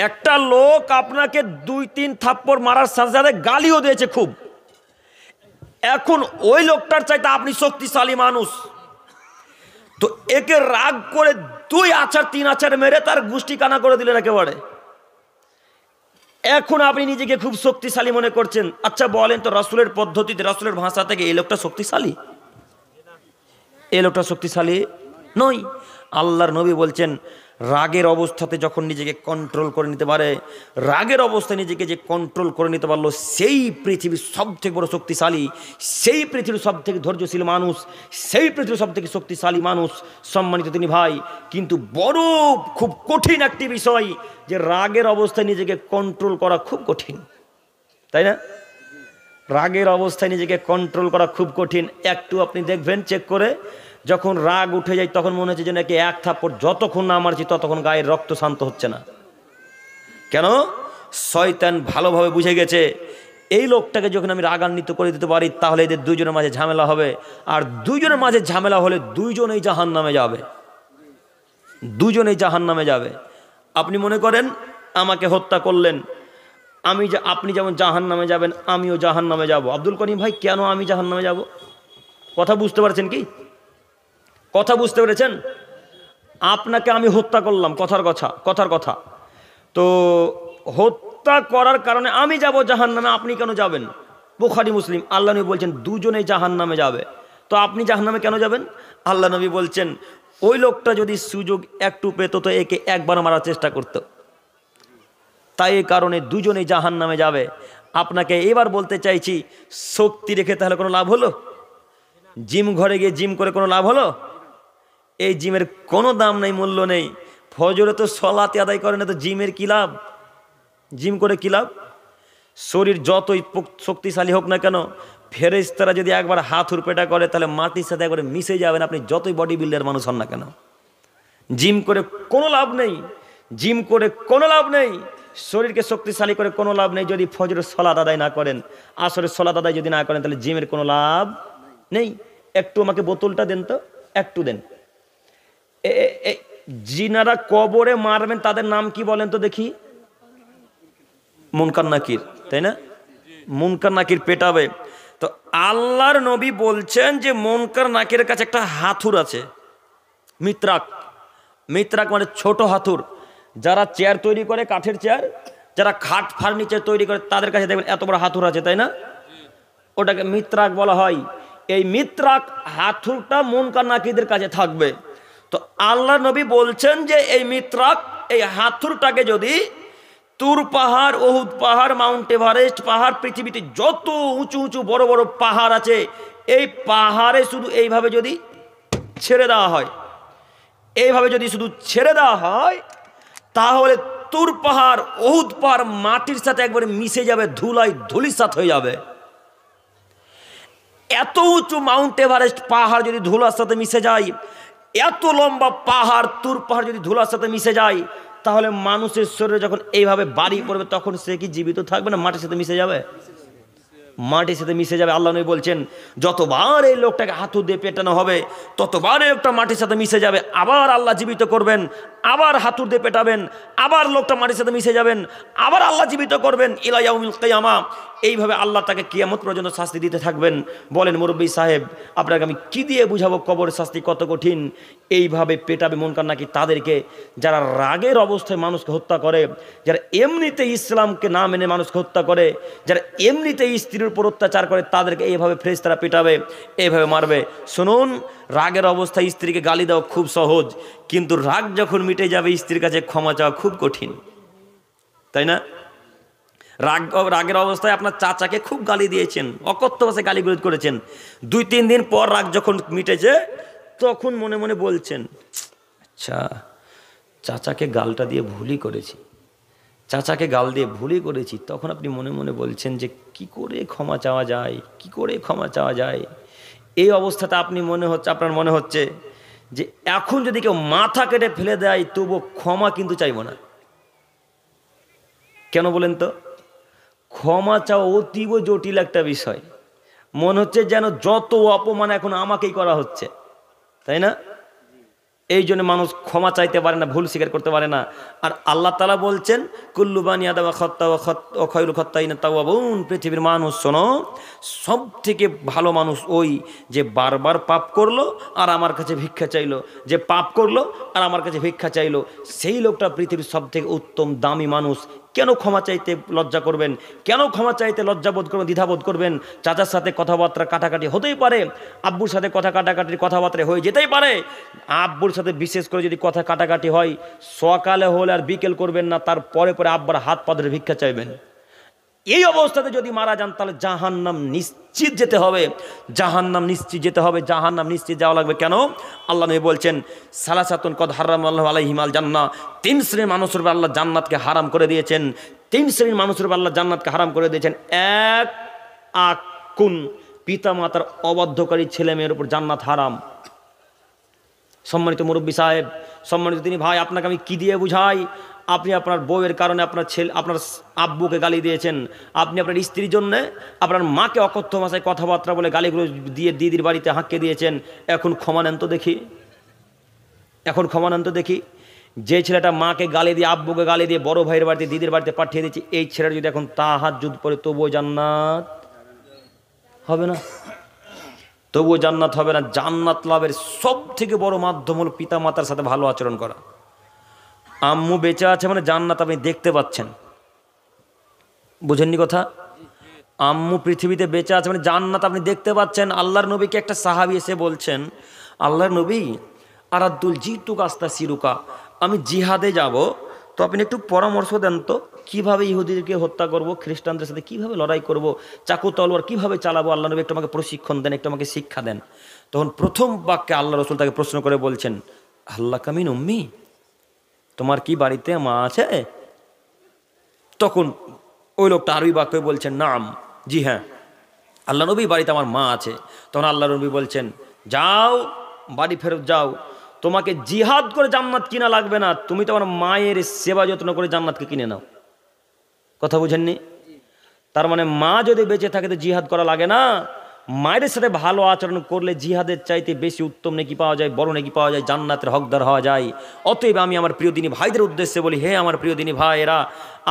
একটা লোক আপনাকে 2-3 থাপ্পড় মারার সাথে সাথে গালিও দিয়েছে খুব, এখন ওই লোকটার চাইতে আপনি শক্তিশালী মানুষ, তো একে রাগ করে 2 আছাড় 3 আছাড় মেরে তার গুষ্টি কানা করে দিলেন একেবারে। এখন আপনি নিজেকে খুব শক্তিশালী মনে করছেন। আচ্ছা বলেন তো, রাসূলের পদ্ধতিতে, রাসূলের ভাষা থেকে এই লোকটা শক্তিশালী? এই লোকটা শক্তিশালী নয়। আল্লাহর নবী বলছেন, রাগের অবস্থাতে যখন নিজেকে কন্ট্রোল করে নিতে পারে, রাগের অবস্থায় নিজেকে যে কন্ট্রোল করে নিতে পারলো, সেই পৃথিবীর সব থেকে বড় শক্তিশালী, সেই পৃথিবীর সব থেকে ধৈর্যশীল মানুষ, সেই পৃথিবীর সব থেকে শক্তিশালী মানুষ। সম্মানিত তিনি ভাই, কিন্তু বড় খুব কঠিন একটি বিষয় যে রাগের অবস্থায় নিজেকে কন্ট্রোল করা খুব কঠিন, তাই না? রাগের অবস্থায় নিজেকে কন্ট্রোল করা খুব কঠিন। একটু আপনি দেখবেন চেক করে, যখন রাগ উঠে যায় তখন মনে হচ্ছে যে নাকি এক থাপ্পড় যতক্ষণ না মারছি ততক্ষণ গায়ের রক্ত শান্ত হচ্ছে না। কেন? শয়তান ভালোভাবে বুঝে গেছে এই লোকটাকে যখন আমি রাগান্বিত করে দিতে পারি তাহলে এদের দুইজনের মাঝে ঝামেলা হবে, আর দুইজনের মাঝে ঝামেলা হলে দুইজনেই জাহান্নামে যাবে, দুজনেই জাহান্নামে যাবে। আপনি মনে করেন আমাকে হত্যা করলেন, আপনি যেমন জাহান্নামে যাবেন, আমিও জাহান্নামে যাব। আব্দুল করিম ভাই, কেন আমি জাহান্নামে যাব? কথা বুঝতে পারছেন কি? কথা বুঝতে পেরেছেন? আপনাকে আমি হত্যা করলাম, কথার কথা, তো হত্যা করার কারণে আমি যাব জাহান্নামে, আপনি কেন যাবেন? বুখারী মুসলিম, আল্লাহ নবী বলছেন দুজনেই জাহান্নামে যাবে। তো আপনি জাহান্নামে কেন যাবেন? আল্লাহ নবী বলছেন ওই লোকটা যদি সুযোগ একটু পেত তো একে একবার মারার চেষ্টা করত, তাই এই কারণে দুজনেই জাহান্নামে যাবে। আপনাকে এবার বলতে চাইছি, শক্তি রেখে তাহলে কোনো লাভ হলো? জিম ঘরে গিয়ে জিম করে কোনো লাভ হলো? এই জিমের কোনো দাম নেই, মূল্য নেই। ফজরে তো সলাতে আদায় করে না, তো জিমের কী লাভ? জিম করে কী লাভ? শরীর যতই শক্তিশালী হোক না কেন, ফেরেশতারা যদি একবার হাত হুরপেটা করে তাহলে মাটির সাথে একবারে মিশে যাবেন, আপনি যতই বডি বিল্ডার মানুষ হন না কেন। জিম করে কোনো লাভ নেই, জিম করে কোনো লাভ নেই, শরীরকে শক্তিশালী করে কোনো লাভ নেই। যদি ফজরের সলাত আদায় না করেন, আসরের সলাত আদায় যদি না করেন, তাহলে জিমের কোনো লাভ নেই। একটু আমাকে বোতলটা দেন তো, একটু দেন। জিনারা কবরে মারবেন তাদের নাম কি বলেন তো দেখি? মুনকার নাকির, তাই না? মুনকার নাকির পেটাবে। তো আল্লাহর নবী বলছেন যে মুনকার নাকিরের কাছে একটা হাতুড় আছে, মিত্রাক। মিত্রাক মানে ছোট হাতুড়। যারা চেয়ার তৈরি করে, কাঠের চেয়ার, যারা খাট ফার্নিচার তৈরি করে, তাদের কাছে দেখবেন এত বড় হাতুড় আছে, তাই না? ওটাকে মিত্রাক বলা হয়। এই মিত্রাক হাতুড়টা মুনকার নাকিরদের কাছে থাকবে। তো আল্লাহ নবী বলছেন যে এই মিত্রাক, এই হাতুড়টাকে যদি তুর পাহাড়, ওহুদ পাহাড়, মাউন্ট এভারেস্ট পাহাড়, পৃথিবীতে যত উঁচু উঁচু বড় বড় পাহাড় আছে, এই পাহাড়ে শুধু এইভাবে যদি ছেড়ে দেওয়া হয়, এইভাবে যদি শুধু ছেড়ে দেওয়া হয়, তাহলে তুর পাহাড়, ওহুদ পাহাড় মাটির সাথে একবারে মিশে যাবে, ধুলায় ধুলিসাৎ হয়ে যাবে। এত উঁচু মাউন্ট এভারেস্ট পাহাড় যদি ধুলার সাথে মিশে যায়, এত লম্বা পাহাড় তুর পাহাড় যদি ধুলার সাথে মিশে যায়, তাহলে মানুষের শরীরে যখন এইভাবে বাড়ি পড়বে তখন সে কি জীবিত থাকবে না মাটির সাথে মিশে যাবে? মাটির সাথে মিশে যাবে। আল্লাহ নবী বলছেন যতবার এই লোকটাকে হাতুড় দিয়ে পেটানো হবে ততবার এই লোকটা মাটির সাথে মিশে যাবে, আবার আল্লাহ জীবিত করবেন, আবার হাতুড় দিয়ে পেটাবেন, আবার লোকটা মাটির সাথে মিশে যাবেন, আবার আল্লাহ জীবিত করবেন ইলা ইয়াউমিল কিয়ামা। এইভাবে আল্লাহ তাকে কিয়ামত পর্যন্ত শাস্তি দিতে থাকবেন। বলেন মুরব্বী সাহেব, আপনাকে আমি কি দিয়ে বুঝাবো কবরের শাস্তি কত কঠিন? এইভাবে পেটাবে মুনকার নাকির তাদেরকে, যারা রাগের অবস্থায় মানুষকে হত্যা করে, যারা এমনিতে ইসলামকে না মেনে মানুষকে হত্যা করে, যারা এমনিতে স্ত্রীর উপর অত্যাচার করে, তাদেরকে এইভাবে ফেরেশতারা পেটাবে, এইভাবে মারবে। শুনুন, রাগের অবস্থায় স্ত্রীকে গালি দেওয়া খুব সহজ, কিন্তু রাগ যখন মিটে যাবে স্ত্রীর কাছে ক্ষমা চাওয়া খুব কঠিন, তাই না? রাগের অবস্থায় আপনার চাচাকে খুব গালি দিয়েছেন, অকথ্য ভাষায় গালিগুলোজ করেছেন, 2-3 দিন পর রাগ যখন মিটেছে তখন মনে মনে বলছেন, আচ্ছা চাচাকে গালটা দিয়ে ভুলই করেছি, চাচাকে গাল দিয়ে ভুলই করেছি। তখন আপনি মনে মনে বলছেন যে কি করে ক্ষমা চাওয়া যায়, কি করে ক্ষমা চাওয়া যায়। এই অবস্থাতে আপনার মনে হচ্ছে যে এখন যদি কেউ মাথা কেটে ফেলে দেয় তবু ক্ষমা কিন্তু চাইব না। কেন বলেন তো? ক্ষমা চাওয়া অতীব জটিল একটা বিষয়। মনে হচ্ছে যেন যত অপমান এখন আমাকেই করা হচ্ছে, তাই না? এই জন্য মানুষ ক্ষমা চাইতে পারে না, ভুল স্বীকার করতে পারে না। আর আল্লাহ তাআলা বলছেন কুল্লু বানি আদম খাত্তা ওয়া খায়রুল খাত্তাইনা তাওয়াবুন। পৃথিবীর মানুষ শোনো, সব থেকে ভালো মানুষ ওই যে বারবার পাপ করলো আর আমার কাছে ভিক্ষা চাইলো, যে পাপ করলো আর আমার কাছে ভিক্ষা চাইলো, সেই লোকটা পৃথিবীর সব থেকে উত্তম দামি মানুষ। কেন ক্ষমা চাইতে লজ্জা করবেন? কেন ক্ষমা চাইতে লজ্জাবোধ করবেন, দ্বিধাবোধ করবেন? চাচার সাথে কথাবার্তা কাটাকাটি হতেই পারে, আব্বুর সাথে কাটাকাটির কথাবার্তা হয়ে যেতেই পারে। আব্বুর সাথে বিশেষ করে যদি কথা কাটাকাটি হয়, সকালে হলে আর বিকেল করবেন না, তার পরে পরে আব্বার হাত পা ধরে ভিক্ষা চাইবেন। এই অবস্থাতে যদি মারা যান তাহলে জাহান্নাম নিশ্চিত যেতে হবে, জাহান্নাম নিশ্চিত যেতে হবে, জাহান্নাম নিশ্চিত যাওয়া লাগবে। কেন? আল্লাহ নবী বলছেন সালাসাতুন কদ হারামাল্লাহু আলাইহিমাল জান্নাহ। 3 শ্রেণীর মানুষের উপর আল্লাহ জান্নাতকে হারাম করে দিয়েছেন। 3 শ্রেণীর মানুষের উপর আল্লাহ জান্নাতকে হারাম করে দিয়েছেন। এক, আকুন, পিতামাতার অবাধ্যকারী ছেলে মেয়ের উপর জান্নাত হারাম। সম্মানিত মুরব্বী সাহেব, সম্মানিত তিনি ভাই, আপনাকে আমি কি দিয়ে বুঝাই? আপনি আপনার বউয়ের কারণে আপনার আব্বুকে গালি দিয়েছেন, আপনি আপনার স্ত্রীর জন্যে আপনার মাকে অকথ্য ভাষায় কথাবার্তা বলে গালিগুলো দিয়ে দিদির বাড়িতে হাঁকিয়ে দিয়েছেন। এখন ক্ষমা নেন তো দেখি, এখন ক্ষমা নেন তো দেখি। যে ছেলেটা মাকে গালি দিয়ে, আব্বুকে গালি দিয়ে বড় ভাইয়ের বাড়িতে, দিদির বাড়িতে পাঠিয়ে দিয়েছে, এই ছেলেটা যদি এখন তাহাজ্জুদ পড়ে তবুও জান্নাত হবে না, তবুও জান্নাত হবে না। জান্নাত লাভের সব থেকে বড় মাধ্যম হল পিতা মাতার সাথে ভালো আচরণ করা। আম্মু বেঁচে আছে মানে জান্নাত আপনি দেখতে পাচ্ছেন, বুঝেননি কথা? আম্মু পৃথিবীতে বেঁচে আছে মানে জান্নাত আপনি দেখতে পাচ্ছেন। আল্লাহর নবীকে একটা সাহাবী এসে বলছেন, আল্লাহর নবী আরাদ্দুল জিতুক আস্তা সিরুকা, আমি জিহাদে যাব, তো আপনি একটু পরামর্শ দেন তো কিভাবে ইহুদিদেরকে হত্যা করব, খ্রিস্টানদের সাথে কিভাবে লড়াই করব, চাকু তলোয়ার কিভাবে চালাবো, আল্লাহ নবী একটু আমাকে প্রশিক্ষণ দেন, একটু আমাকে শিক্ষা দেন। তখন প্রথম বাক্যে আল্লাহ রসুল তাকে প্রশ্ন করে বলছেন, আল্লাহ কামিন উম্মি, তোমার কি বাড়িতে মা আছে? তখন ওই লোকটা আরবি বাক্যে বলছেন, নাম, জি হ্যাঁ আল্লাহ নবী, বাড়িতে আমার মা আছে। তখন আল্লাহ নবী বলছেন, যাও বাড়ি ফেরত যাও, তোমাকে জিহাদ করে জান্নাত কিনা লাগবে না, তুমি তোমার মায়ের সেবা যত্ন করে জান্নাতকে কিনে নাও। কথা বুঝেননি? তার মানে মা যদি বেঁচে থাকে তো জিহাদ করা লাগে না। মায়ের সাথে ভালো আচরণ করলে জিহাদের চাইতে বেশি উত্তম নেকি পাওয়া যায়, বড় নেকি পাওয়া যায়, জান্নাতের হকদার হওয়া যায়। অতএব আমি আমার প্রিয় দিনী ভাইদের উদ্দেশ্যে বলি, হে আমার প্রিয় দিনী ভাইয়েরা,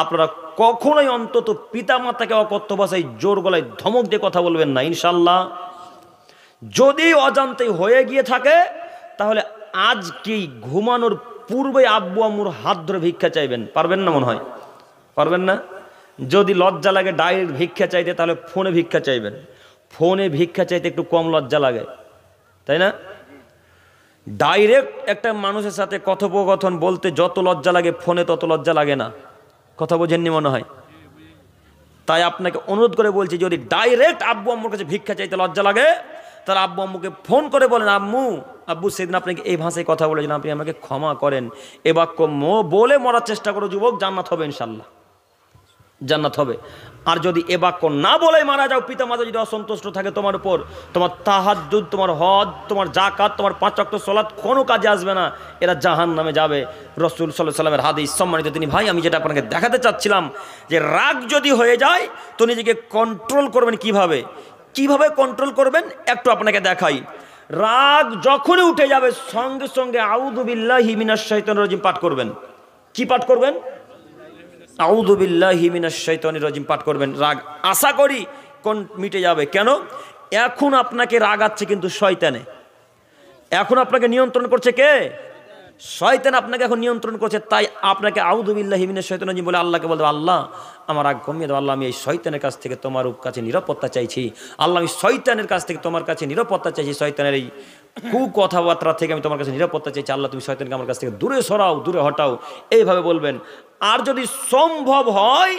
আপনারা কখনোই অন্তত পিতামাতাকে অকথ্য ভাষায় জোর গলায় ধমক দিয়ে কথা বলবেন না ইনশাল্লাহ। যদি অজান্তে হয়ে গিয়ে থাকে তাহলে আজকেই ঘুমানোর পূর্বে আব্বু আম্মুর হাত ধরে ভিক্ষা চাইবেন। পারবেন না? মনে হয় পারবেন না। যদি লজ্জা লাগে ডাইরেক্ট ভিক্ষা চাইতে, তাহলে ফোনে ভিক্ষা চাইবেন। ফোনে ভিক্ষা চাইতে একটু কম লজ্জা লাগে, তাই না? ডাইরেক্ট একটা মানুষের সাথে কথোপকথন বলতে যত লজ্জা লাগে, ফোনে তত লজ্জা লাগে না। কথা বোঝেননি মনে হয়। তাই আপনাকে অনুরোধ করে বলছি, যদি ডাইরেক্ট আব্বু আম্মুর কাছে ভিক্ষা চাইতে লজ্জা লাগে, তাহলে আব্বু আম্মুকে ফোন করে বলেন, আব্বু সেদিন আপনাকে এই ভাষায় কথা বলেছেন, আপনি আমাকে ক্ষমা করেন। এ বাক্য বলে মরার চেষ্টা করো যুবক, জান্নাত হবে ইনশাল্লাহ, জান্নাত হবে। আর যদি এ বাক্য না বলে মারা যাও, পিতা মাতা যদি অসন্তুষ্ট থাকে তোমার উপর, তোমার তাহাজ্জুদ, তোমার হজ, তোমার যাকাত, তোমার 5 ওয়াক্ত সালাত কোনো কাজে আসবে না, এরা জাহান্নামে যাবে। রাসূল সাল্লাল্লাহু আলাইহি ওয়াসাল্লামের হাদিস। সম্মানিত তিনি ভাই, আমি যেটা আপনাকে দেখাতে চাচ্ছিলাম যে রাগ যদি হয়ে যায় তো নিজেকে কন্ট্রোল করবেন কিভাবে, কিভাবে কন্ট্রোল করবেন একটু আপনাকে দেখাই। রাগ যখনই উঠে যাবে সঙ্গে সঙ্গে আউযু বিল্লাহি মিনাশ শাইতানির রাজিম পাঠ করবেন। কি পাঠ করবেন? আউযু বিল্লাহি মিনাশ শাইতানির রাজিম পাঠ করবেন। রাগ আশা করি কোন মিটে যাবে। কেন? এখন আপনাকে রাগাচ্ছে কিন্তু শয়তানে, এখন আপনাকে নিয়ন্ত্রণ করছে কে? শয়তান আপনাকে এখন নিয়ন্ত্রণ করছে। তাই আপনাকে আউযু বিল্লাহি মিনাশ শাইতানির রাজিম বলে আল্লাহকে বলতে, আল্লাহ আমার রাগ কমিয়ে দাও, আল্লাহ আমি এই শয়তানের কাছ থেকে তোমার কাছে নিরাপত্তা চাইছি, আল্লাহ আমি শয়তানের কাছ থেকে তোমার কাছে নিরাপত্তা চাইছি, শয়তানের এই কথাবার্তা থেকে আমি তোমার কাছে নিরাপত্তা চাইছি, আল্লাহ তুমি শয়তানকে আমার কাছ থেকে দূরে সরাও, দূরে হটাও, এইভাবে বলবেন। আর যদি সম্ভব হয়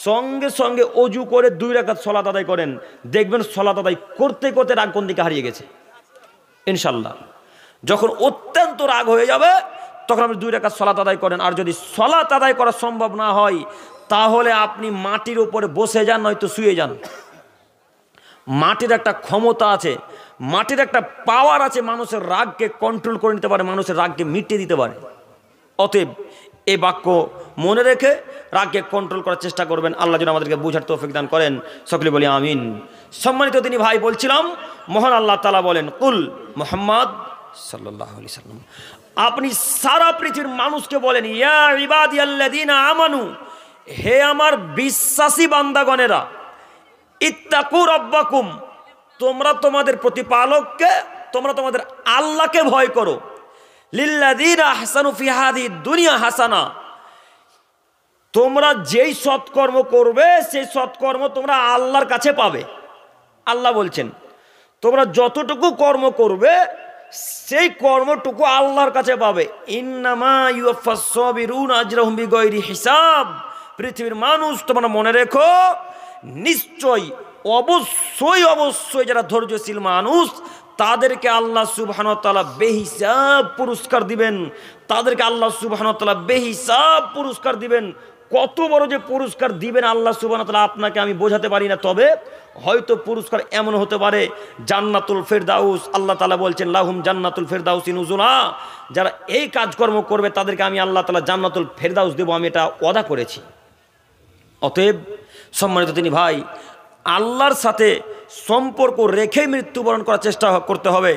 সঙ্গে সঙ্গে অজু করে 2 রাকাত সালাত আদায় করেন, দেখবেন সালাত আদায় করতে করতে রাগ কোন দিকে হারিয়ে গেছে ইনশাল্লাহ। যখন অত্যন্ত রাগ হয়ে যাবে তখন আপনি 2 রাকাত সালাত আদায় করেন। আর যদি সালাত আদায় করা সম্ভব না হয় তাহলে আপনি মাটির উপরে বসে যান, নয়তো শুয়ে যান। মাটির একটা ক্ষমতা আছে, মাটির একটা পাওয়ার আছে, মানুষের রাগকে কন্ট্রোল করে নিতে পারে, মানুষের রাগকে মিটিয়ে দিতে পারে। অতএব এই বাক্য মনে রেখে রাগকে কন্ট্রোল করার চেষ্টা করবেন। আল্লাহ যেন আমাদেরকে বুঝার তৌফিক দান করেন, সকলে বলি আমিন। সম্মানিত তিনি ভাই, বলছিলাম মহান আল্লাহ তাআলা বলেন, কুল মুহাম্মদ সাল্লাল্লাহু আলাইহি সাল্লাম, আপনি সারা পৃথিবীর মানুষকে বলেন, ইয়া ইবাদিয়াল্লাযীনা আমানু, হে আমার বিশ্বাসী বান্দাগণেরা, ইত্তাকু রাব্বাকুম, তোমরা তোমাদের প্রতিপালককে, তোমরা তোমাদের আল্লাহকে ভয় করো, লিল্লাযীনা আহসানু ফি হাদিহিদ দুনিয়া হাসানা, তোমরা যেই সৎকর্ম করবে সেই সৎকর্ম তোমরা আল্লাহর কাছে পাবে। আল্লাহ বলছেন তোমরা যতটুকু কর্ম করবে সেই কর্মটুকু আল্লাহর কাছে পাবে। ইন্নামা ইউওয়াফাস সাবিরুনা আজরাহুম বিগাইরি হিসাব, পৃথিবীর মানুষ তোমরা মনে রেখো, নিশ্চয় অবশ্যই অবশ্যই যারা ধৈর্যশীল মানুষ তাদেরকে আল্লাহ সুবহানাহু ওয়া তাআলা বেহিসাব পুরস্কার দিবেন, তাদেরকে আল্লাহ সুবহানাহু ওয়া তাআলা বেহিসাব পুরস্কার দিবেন। কত বড় যে পুরস্কার দিবেন আল্লাহ সুবহানাহু ওয়া তাআলা আপনাকে আমি বোঝাতে পারি না। তবে হয়তো পুরস্কার এমন হতে পারে জান্নাতুল ফেরদাউস, আল্লাহ তাআলা বলছেন লাহুম জান্নাতুল ফেরদাউসি নুজুলা, যারা এই কাজকর্ম করবে তাদেরকে আমি আল্লাহ তাআলা জান্নাতুল ফেরদাউস দেব, আমি এটা ওয়াদা করেছি। অতএব সম্মানিত তিনি ভাই, আল্লাহর সাথে সম্পর্ক রেখেই মৃত্যুবরণ করার চেষ্টা করতে হবে।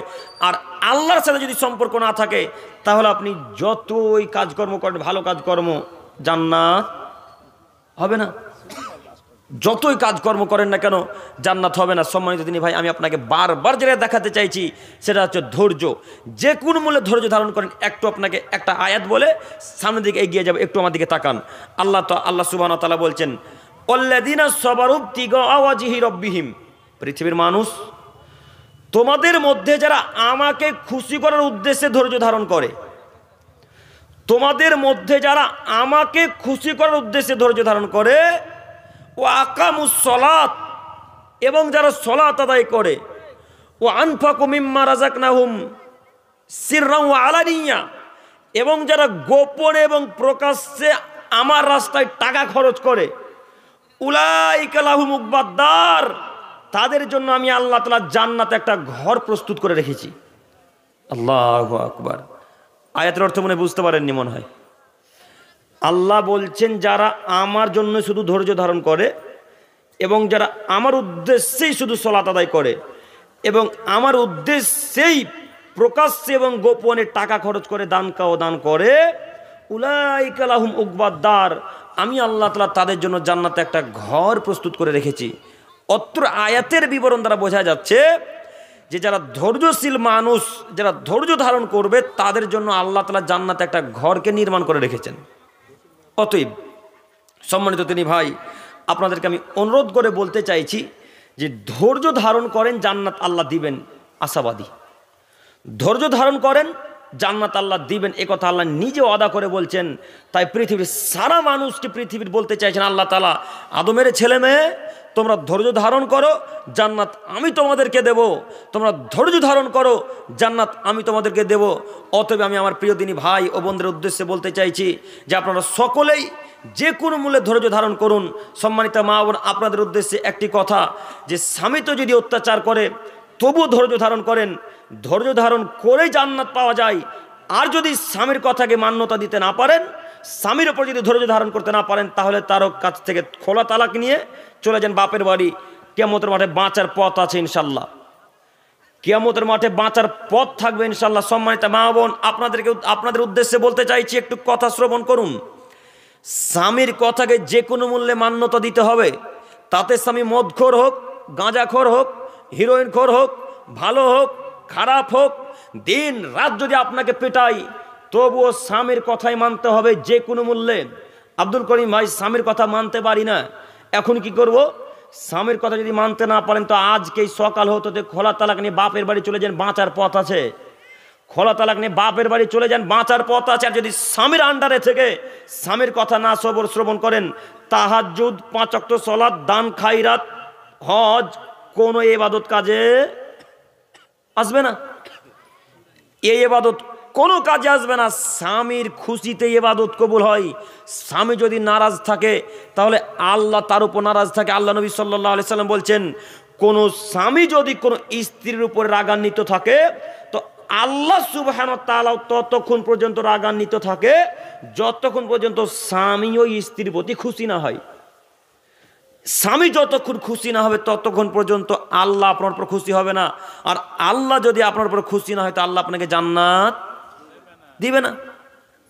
আর আল্লাহর সাথে যদি সম্পর্ক না থাকে তাহলে আপনি যতই কাজকর্ম করেন, ভালো কাজকর্ম, জান্নাত হবে না। যতই কাজকর্ম করেন না কেন জান্নাত হবে না। সম্মানিত তিনি ভাই, আমি আপনাকে বারবার যেটা দেখাতে চাইছি সেটা হচ্ছে ধৈর্য। যে কোনো মূল্যে ধৈর্য ধারণ করেন। একটু আপনাকে একটা আয়াত বলে সামনের দিকে এগিয়ে যাবে, একটু আমার দিকে তাকান। আল্লাহ সুবহানাহু ওয়া তাআলা বলছেন, আল্লাযীনা সাবারু ইবতিগা ওয়াজহি রাব্বিহিম, পৃথিবীর মানুষ তোমাদের মধ্যে যারা আমাকে খুশি করার উদ্দেশ্যে ধৈর্য ধারণ করে, তোমাদের মধ্যে যারা আমাকে খুশি করার উদ্দেশ্যে ধৈর্য ধারণ করে, ও আকামুস সালাত, এবং যারা সালাত আদায় করে, ও আনফাকু মিম্মা রাযাকনাহুম সিররান ওয়া আলানিয়া, এবং যারা গোপনে এবং প্রকাশ্যে আমার রাস্তায় টাকা খরচ করে, উলাইকা লাহুম উকবাদ্দার, তাদের জন্য আমি আল্লাহ তাআলা জান্নাতে একটা ঘর প্রস্তুত করে রেখেছি। আল্লাহু আকবার। আয়াতের অর্থ মনে বুঝতে পারেননি মনে হয়। আল্লাহ বলছেন যারা আমার জন্য শুধু ধৈর্য ধারণ করে এবং যারা আমার উদ্দেশ্যেই শুধু সালাত আদায় করে এবং আমার উদ্দেশ্যেই প্রকাশ্যে এবং গোপনে টাকা খরচ করে দান করে, উলাইকা লাহুম উকবাদ্দার, আমি আল্লাহ তাআলা তাদের জন্য জান্নাতে একটা ঘর প্রস্তুত করে রেখেছি। অত্র আয়াতের বিবরণ দ্বারা বোঝা যাচ্ছে যে যারা ধৈর্যশীল মানুষ, যারা ধৈর্য ধারণ করবে তাদের জন্য আল্লাহ তাআলা জান্নাতে একটা ঘরকে নির্মাণ করে রেখেছেন। অতএব সম্মানিত তিনি ভাই, আপনাদেরকে আমি অনুরোধ করে বলতে চাইছি যে ধৈর্য ধারণ করেন, জান্নাত আল্লাহ দিবেন, আশাবাদী। ধৈর্য ধারণ করেন, জান্নাত আল্লাহ দিবেন, এ কথা আল্লাহ নিজে ওয়াদা করে বলছেন। তাই পৃথিবীর সারা মানুষকে পৃথিবীর বলতে চাইছেন আল্লাহ তাআলা, আদমের ছেলে মেয়ে তোমরা ধৈর্য ধারণ করো, জান্নাত আমি তোমাদেরকে দেব। তোমরা ধৈর্য ধারণ করো, জান্নাত আমি তোমাদেরকে দেব। অতএব আমি আমার প্রিয় দিনী ভাই ও বোনদের উদ্দেশ্যে বলতে চাইছি যে আপনারা সকলেই যে কোনো মূল্যে ধৈর্য ধারণ করুন। সম্মানিত মা বোন, আপনাদের উদ্দেশ্যে একটি কথা, যে স্বামী তো যদি অত্যাচার করে তবুও ধৈর্য ধারণ করেন, ধৈর্য ধারণ করেই জান্নাত পাওয়া যায়। আর যদি স্বামীর কথাকে মান্যতা দিতে না পারেন, স্বামীর ওপর যদি ধৈর্য ধারণ করতে না পারেন, তাহলে তারও কাছ থেকে খোলা তালাক নিয়ে চলে যান বাপের বাড়ি। কিয়ামতের মাঠে বাঁচার পথ আছে ইনশাল্লাহ, কিয়ামতের মাঠে বাঁচার পথ থাকবে ইনশাল্লাহ। সম্মানিত মা বোন, আপনাদের উদ্দেশ্যে বলতে চাইছি, একটু কথা শ্রবণ করুন। স্বামীর কথাকে যে কোনো মূল্যে মান্যতা দিতে হবে। তাতে স্বামী মদখোর হোক, গাঁজাখোর হোক, হিরোইনখোর হোক, ভালো হোক, খারাপ হোক, দিন রাত যদি আপনাকে পেটাই, তবুও স্বামীর কথাই মানতে হবে যে কোনো মূল্যে। আব্দুল করিম ভাই, স্বামীর কথা মানতে পারি না, এখন কি করব? স্বামীর কথা যদি মানতে না পারেন তো আজকেই সকাল হতে খোলা তালাক নিয়ে বাপের বাড়ি চলে যান, বাঁচার পথ আছে। খোলা তালাক নিয়ে বাপের বাড়ি চলে যান, বাঁচার পথ আছে। আর যদি স্বামীর আন্ডারে থেকে স্বামীর কথা না শ্রবণ করেন, তাহাজ্জুদ, 5 ওয়াক্ত সালাত, দান, খায়রাত, হজ, কোন ইবাদত কাজে আসবে না। এই ইবাদত কোনো কাজে আসবে না। স্বামীর খুশিতে ইবাদত কবুল হয়। স্বামী যদি নারাজ থাকে তাহলে আল্লাহ তার উপর নারাজ থাকে। আল্লাহ নবী সাল্লাল্লাহু আলাইহি সাল্লাম বলছেন, কোন স্বামী যদি কোনো স্ত্রীর উপর রাগান্বিত থাকে তো আল্লাহ সুবহানাহু ওয়া তাআলা ততক্ষণ পর্যন্ত রাগান্বিত থাকে যতক্ষণ পর্যন্ত স্বামী ওই স্ত্রীর প্রতি খুশি না হয়। স্বামী যতক্ষণ খুশি না হবে ততক্ষণ পর্যন্ত আল্লাহ আপনার উপর খুশি হবে না। আর আল্লাহ যদি আপনার উপর খুশি না হয় তো আল্লাহ আপনাকে জান্নাত দিবে না।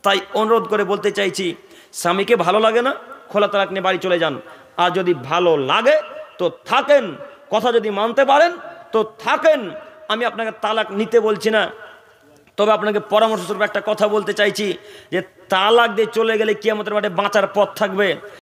তাই অনুরোধ করে বলতে চাইছি, স্বামীকে ভালো লাগে না, খোলা তালাক নিয়ে বাড়ি চলে যান। আর যদি ভালো লাগে তো থাকেন, কথা যদি মানতে পারেন তো থাকেন। আমি আপনাকে তালাক নিতে বলছি না, তবে আপনাকে পরামর্শ স্বরূপ একটা কথা বলতে চাইছি যে তালাক দিয়ে চলে গেলে কিয়ামতের মাঠে বাঁচার পথ থাকবে।